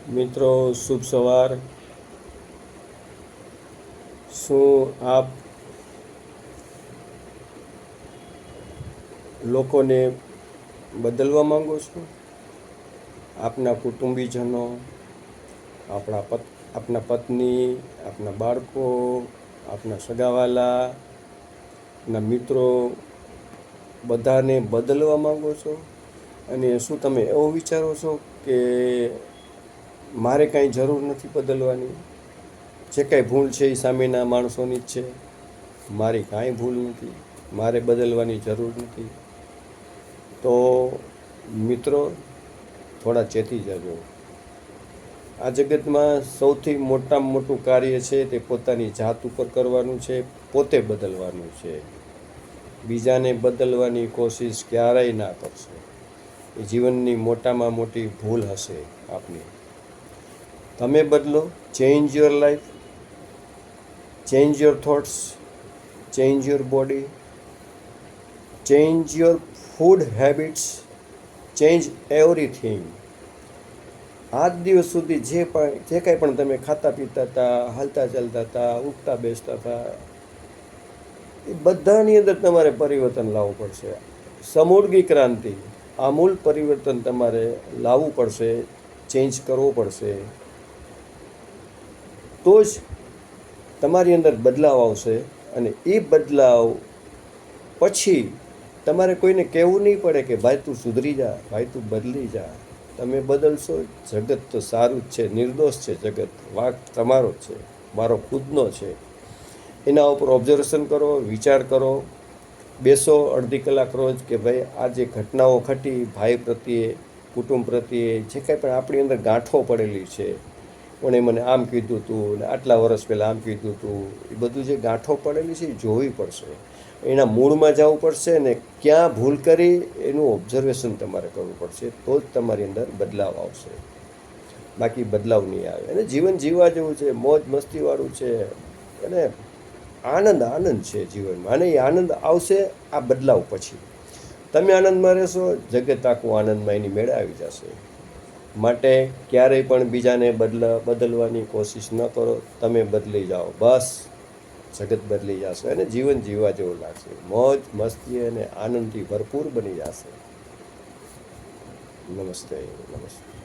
મિત્રો શુભ સવાર. શું આપ લોકોને બદલવા માંગો છો? આપના કુટુંબીજનો, આપના પત્ની, આપના બાળકો, આપના સગાવાલા, આપના મિત્રો, બધાને બદલવા માંગો છો? અને શું તમે એવું વિચારો છો કે મારે કાંઈ જરૂર નથી બદલવાની, જે કાંઈ ભૂલ છે એ સામેના માણસોની જ છે, મારી કાંઈ ભૂલ નથી, મારે બદલવાની જરૂર નથી? તો મિત્રો, થોડા ચેતી જજો. આ જગતમાં સૌથી મોટામાં મોટું કાર્ય છે તે પોતાની જાત ઉપર કરવાનું છે, પોતે બદલવાનું છે. બીજાને બદલવાની કોશિશ ક્યારેય ના કરશો. એ જીવનની મોટામાં મોટી ભૂલ હશે આપની. તમે બદલો, change your life, change your thoughts, change your body, change your food habits, change everything. આજ દિવસ સુધી જે કાંઈ પણ તમે ખાતા પીતા હતા, હાલતા ચાલતા હતા, ઉઠતા બેસતા હતા, એ બધાની અંદર તમારે પરિવર્તન લાવવું પડશે. સમૂળગી ક્રાંતિ, આમૂલ પરિવર્તન તમારે લાવવું પડશે, ચેન્જ કરવો પડશે. તો જ તમારી અંદર બદલાવ આવશે. અને એ બદલાવ પછી તમારે કોઈને કહેવું નહીં પડે કે ભાઈ તું સુધરી જા, ભાઈ તું બદલી જા. તમે બદલશો, જગત તો સારું જ છે, નિર્દોષ છે જગત, વાંક તમારો જ છે, મારો ખુદનો છે. એના ઉપર ઓબ્ઝર્વેશન કરો, વિચાર કરો, બેસો અડધી કલાક રોજ કે ભાઈ આ જે ઘટનાઓ ઘટી ભાઈ પ્રત્યે, કુટુંબ પ્રત્યે, જે કાંઈ પણ આપણી અંદર ગાંઠો પડેલી છે, કોણે મને આમ કીધું હતું ને આટલા વર્ષ પહેલાં આમ કીધું હતું, એ બધું જે ગાંઠો પડેલી છે એ જોવી પડશે. એના મૂળમાં જવું પડશે ને ક્યાં ભૂલ કરી એનું ઓબ્ઝર્વેશન તમારે કરવું પડશે. તો જ તમારી અંદર બદલાવ આવશે, બાકી બદલાવ નહીં આવે. અને જીવન જીવવા જેવું છે, મોજ મસ્તીવાળું છે, અને આનંદ છે જીવનમાં. અને એ આનંદ આવશે આ બદલાવ પછી. તમે આનંદમાં રહેશો, જગત આખું આનંદમાં એની મેળે આવી જશે. માટે ક્યારેય પણ બીજાને બદલવાની કોશિશ ન કરો. તમે બદલી જાઓ, બસ જગત બદલી જશે અને જીવન જીવવા જેવું લાગશે. મોજ મસ્તી અને આનંદથી ભરપૂર બની જશે. નમસ્તે. નમસ્તે.